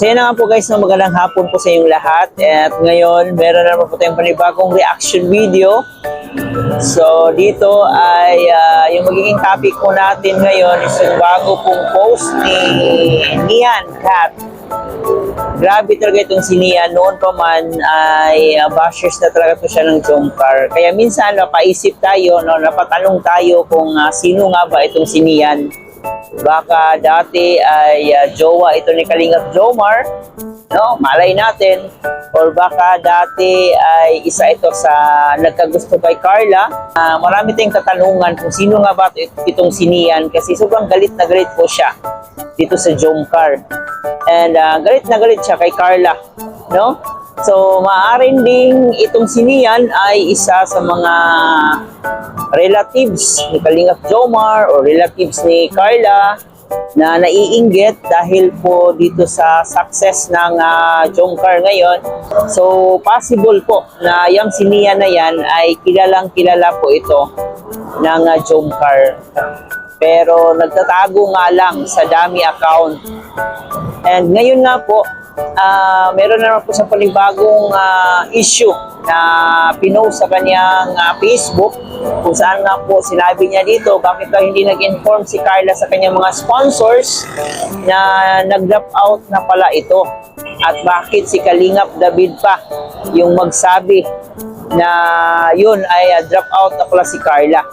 So yun na nga po guys, magandang hapon po sa inyong lahat. At ngayon, meron na naman po tayong panibagong reaction video. So dito ay yung magiging topic po natin ngayon is yung bago pong post ni Nian Cat. Grabe talaga itong si Nian. Noon pa man ay bashers na talaga po siya ng Jomcar. Kaya minsan napaisip tayo, napatanong tayo kung sino nga ba itong si Nian. Baka dati ay jowa ito ni Kalingap Jomar, no? Malay natin. Or baka dati ay isa ito sa nagkagusto kay Carla. Marami tayong katanungan kung sino nga ba itong si Nian kasi sobrang galit na galit po siya dito sa Jomcar. And galit na galit siya kay Carla, no? So, maaaring ding itong si Nian ay isa sa mga relatives ni Kalingap Jomar o relatives ni Carla na naiinggit dahil po dito sa success ng Jomcar ngayon. So, possible po na yung si Nian na yan ay kilalang kilala po ito ng Jomcar. Pero nagtatago nga lang sa dami account. And ngayon nga po, meron na naman po sa panibagong issue na pinost sa kanyang Facebook kung saan nga po sinabi niya dito bakit daw hindi nag-inform si Carla sa kanyang mga sponsors na nag-drop out na pala ito at bakit si Kalingap David pa yung magsabi na yun ay drop out na pala si Carla.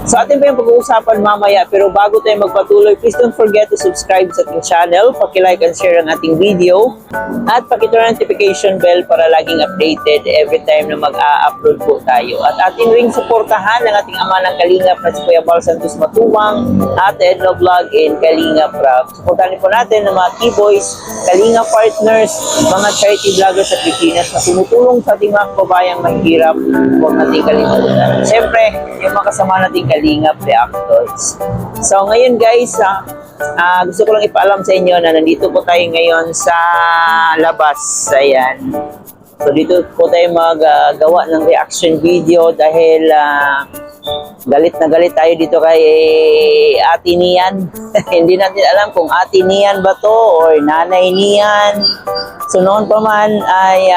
So atin pa yung pag-uusapan mamaya, pero bago tayo magpatuloy, please don't forget to subscribe sa ating channel, paki-like and share ang ating video, at paki-turn notification bell para laging updated every time na mag-a-upload po tayo. At ating ring suportahan ng ating ama ng Kalingap na si Kuya Bal Santos Matubang at Edno Vlog in Kalingap Rap. Suportahan po natin ng mga keyboys, Kalingap partners, mga charity vloggers sa Pilipinas na tumutulong sa ating mga kababayang mahirap po nating kalimutan. Siyempre, yung mga kasama nating Kalingap reactors. So ngayon guys, gusto ko lang ipaalam sa inyo na nandito po tayo ngayon sa labas. Ayan. So dito po tayo maggawa ng reaction video dahil galit na galit tayo dito kay Ate Nian. Hindi natin alam kung Ate Nian ba to or Nanay Nian. So noon pa man ay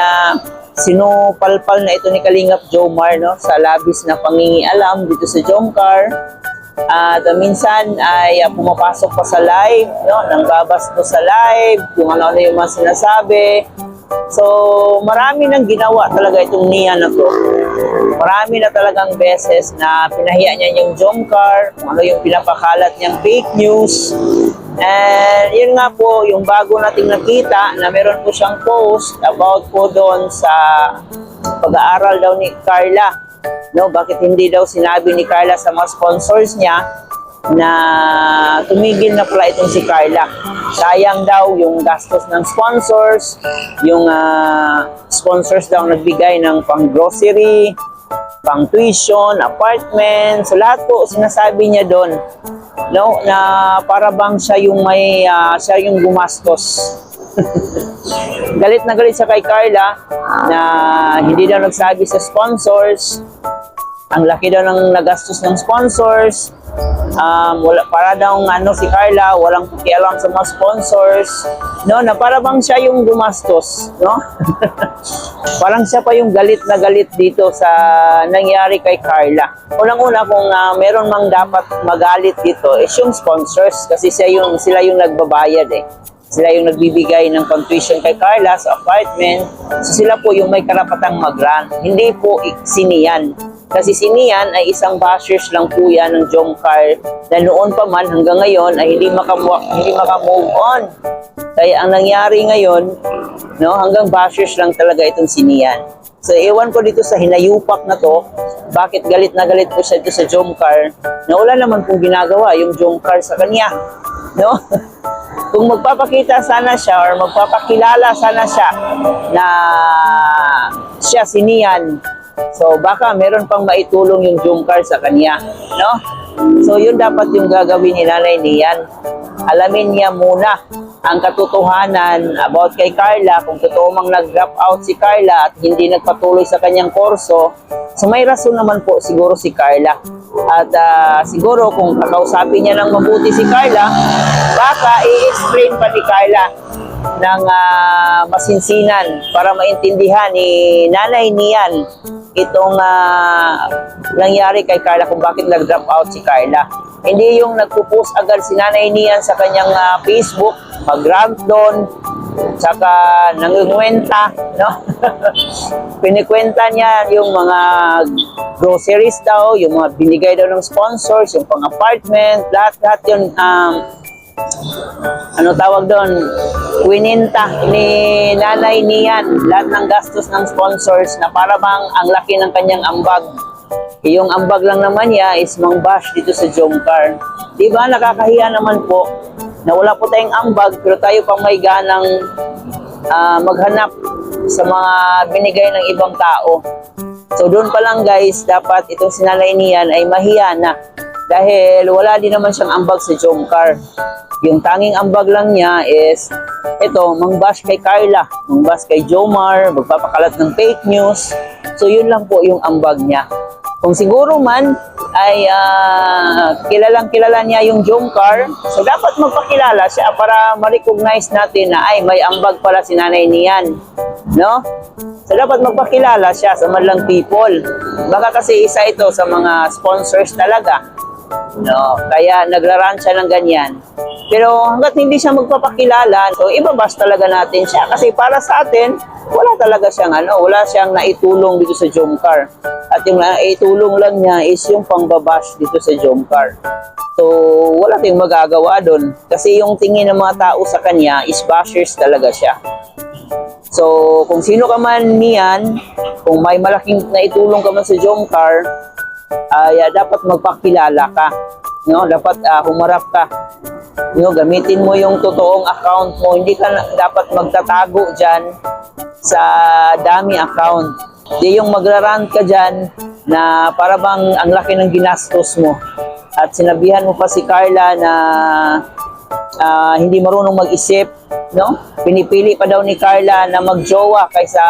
sinupalpal na ito ni Kalingap Jomar, no, sa labis na pangingialam dito sa Jomcar. At minsan ay pumapasok pa sa live, no, nang babasto sa live, kung ano-ano yung mga sinasabi. So, marami nang ginawa talaga itong Nian na to. Marami na talagang beses na pinahiya niya yung Jomcar, kung ano yung pinapakalat niyang fake news. And yun nga po, yung bago nating nakita na meron po siyang post about po doon sa pag-aaral daw ni Carla. No, bakit hindi daw sinabi ni Carla sa mga sponsors niya na tumigil na pala itong si Carla. Sayang daw yung gastos ng sponsors, yung sponsors daw nagbigay ng pang-grocery, pang-tuition, apartment. So lahat po sinasabi niya doon, no, na para bang siya yung may siya yung gumastos. Galit na galit siya kay Carla na hindi daw nagsabi sa sponsors. Ang laki daw ng nagastos ng sponsors. Wala, para daw si Carla walang pakialam sa mga sponsors, no, na para bang siya yung gumastos, no. Parang siya pa yung galit na galit dito sa nangyari kay Carla. Unang-una kung meron mang dapat magalit dito is yung sponsors kasi sila yung nagbabayad eh. Sila yung nagbibigay ng tuition kay Carla sa apartment. So sila po yung may karapatang mag-run, hindi po si Nian. Kasi si Nian ay isang bashers lang po yan ng Jomcar na noon pa man hanggang ngayon ay hindi maka-move on. Kaya ang nangyari ngayon, no, hanggang bashers lang talaga itong si Nian. So ewan ko dito sa hinayupak na to, bakit galit na galit po siya dito sa Jomcar na wala naman pong ginagawa yung Jomcar sa kanya, no? Kung magpapakita sana siya or magpapakilala sana siya na siya si Nian, so baka meron pang maitulong yung Jomcar sa kanya, no? So yun dapat yung gagawin ni Nanay Nian. Alamin niya muna ang katotohanan about kay Carla, kung totoo mang nag-drop out si Carla at hindi nagpatuloy sa kanyang kurso. So may rason naman po siguro si Carla. At siguro kung kakausapin niya ng mabuti si Carla, baka i-explain pa ni Carla ng masinsinan para maintindihan ni Nanay Nian itong nangyari kay Carla, kung bakit nag-drop out si Carla. Hindi yung nagpo-post agad si Nanay Nian sa kanyang Facebook, mag-rant doon, saka nangungwenta, no? Pinikwenta niya yung mga groceries daw, yung mga binigay daw ng sponsors, yung pang-apartment, lahat yun, ano tawag doon, wininta ni Nanay Nian lahat ng gastos ng sponsors na para bang ang laki ng kanyang ambag. Yung ambag lang naman niya is mang-bash dito sa Jomcar. Diba, nakakahiya naman po na wala po tayong ambag pero tayo pang may ganang maghanap sa mga binigay ng ibang tao. So doon pa lang guys, dapat itong si Nanay Nian ay mahiya na dahil wala din naman siyang ambag sa Jomcar. Yung tanging ambag lang niya is ito, mang-bash kay Carla, mang-bash kay Jomar, magpapakalat ng fake news. So yun lang po yung ambag niya. Kung siguro man ay kilalang kilala niya yung Jomcar, so dapat magpakilala siya para ma-recognize natin na ay may ambag pala si Nanay Nian, no? So dapat magpakilala siya sa madlang people. Baka kasi isa ito sa mga sponsors talaga, no? Kaya nagra-run siya ng ganyan. Pero hanggat hindi siya magpapakilala, so ibabash talaga natin siya. Kasi para sa atin, wala talaga siyang wala siyang naitulong dito sa Jomcar. At yung naitulong lang niya is yung pangbabash dito sa Jomcar. So wala tayong magagawa doon. Kasi yung tingin ng mga tao sa kanya is bashers talaga siya. So kung sino ka man niyan, kung may malaking naitulong ka man sa Jomcar, ay dapat magpakilala ka. No? Dapat humarap ka. No, gamitin mo yung totoong account mo. Hindi ka dapat magtatago dyan sa dami account. Di yung magrarant ka dyan na para bang ang laki ng ginastos mo. At sinabihan mo pa si Carla na hindi marunong mag-isip. No? Pinipili pa daw ni Carla na magjowa kaysa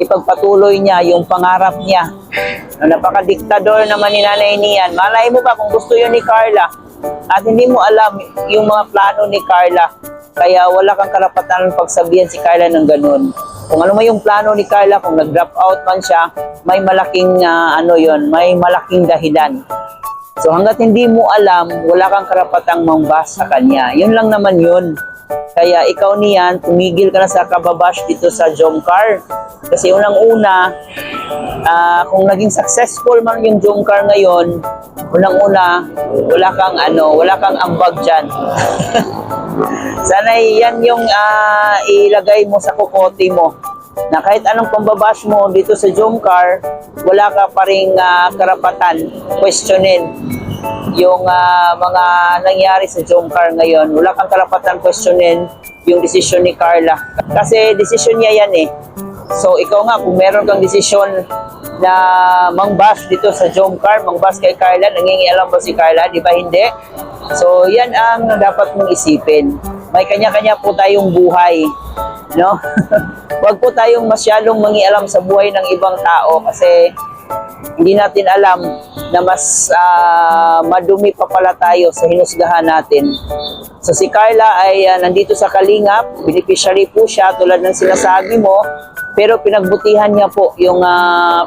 ipagpatuloy niya yung pangarap niya. Napaka-diktador naman ni Nanay Nian. Malay mo ba kung gusto yun ni Carla at hindi mo alam yung mga plano ni Carla, kaya wala kang karapatan pagsabihan si Carla ng ganun. Kung ano mo yung plano ni Carla, kung nag-drop out man siya, may malaking may malaking dahilan. So hanggat hindi mo alam, wala kang karapatang mangbash sa kanya. Yun lang naman yun. Kaya ikaw Nian, tumigil ka na sa kababash dito sa Jomcar. Kasi unang-una, kung naging successful man yung Jomcar ngayon, unang-una, wala kang ambag dyan. Sana yan yung ilagay mo sa kokote mo. Na kahit anong pambabash mo dito sa Jomcar, wala ka pa ring karapatan questionin yung mga nangyari sa Jomcar ngayon. Wala kang karapatan questionin yung desisyon ni Carla. Kasi desisyon niya yan eh. So ikaw nga, kung meron kang desisyon na mang-bash dito sa Jomcar, mang-bash kay Carla, nangingialam ba si Carla? Di ba hindi? So yan ang dapat mong isipin. May kanya-kanya po tayong buhay, no? Huwag po tayong masyadong mangialam sa buhay ng ibang tao kasi hindi natin alam na mas madumi pa pala tayo sa hinusgahan natin. So si Carla ay nandito sa Kalingap, beneficiary po siya tulad ng sinasabi mo, pero pinagbutihan niya po yung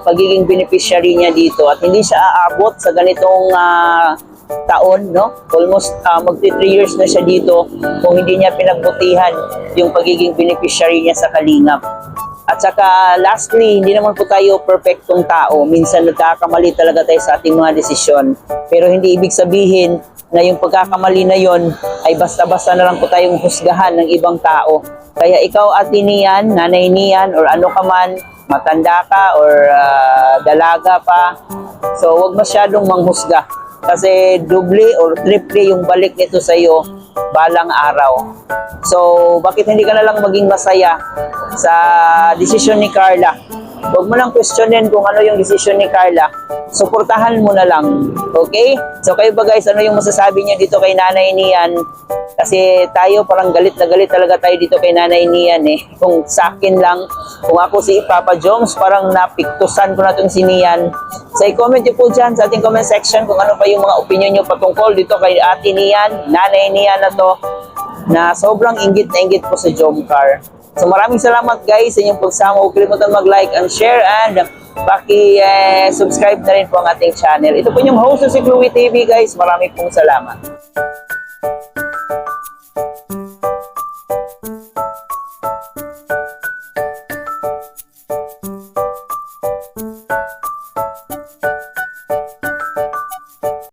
pagiging beneficiary niya dito at hindi siya aabot sa ganitong taon, no? Almost magti 3 years na siya dito kung hindi niya pinagbutihan yung pagiging beneficiary niya sa Kalingap. At saka lastly, hindi naman po tayo perfectong tao. Minsan nagkakamali talaga tayo sa ating mga desisyon. Pero hindi ibig sabihin na yung pagkakamali na yon ay basta-basta na lang po tayong husgahan ng ibang tao. Kaya ikaw, Ate Nian, Nanay Nian, or ano ka man, matanda ka or dalaga pa, so huwag masyadong manghusga. Kasi doble or triple yung balik nito sa iyo balang araw. So, bakit hindi ka na lang maging masaya sa desisyon ni Carla? Huwag mo lang questionin kung ano yung decision ni Carla. Suportahan mo na lang. Okay? So kayo ba guys, ano yung masasabi niyo dito kay Nanay Nian? Kasi tayo parang galit na galit talaga tayo dito kay Nanay Nian eh. Kung sa akin lang, kung ako si Papa Joms, parang napiktusan ko na itong si Nian. So i-comment niyo po dyan sa ating comment section kung ano pa yung mga opinion niyo patungkol dito kay Ate Nian, Nanay Nian na to, na sobrang inggit na inggit po sa Jomcar. So maraming salamat guys sa inyong pagsama. Huwag kalimutan mag-like and share and paki-subscribe na rin po ang ating channel. Ito po yung host sa si Chloe TV guys. Maraming pong salamat.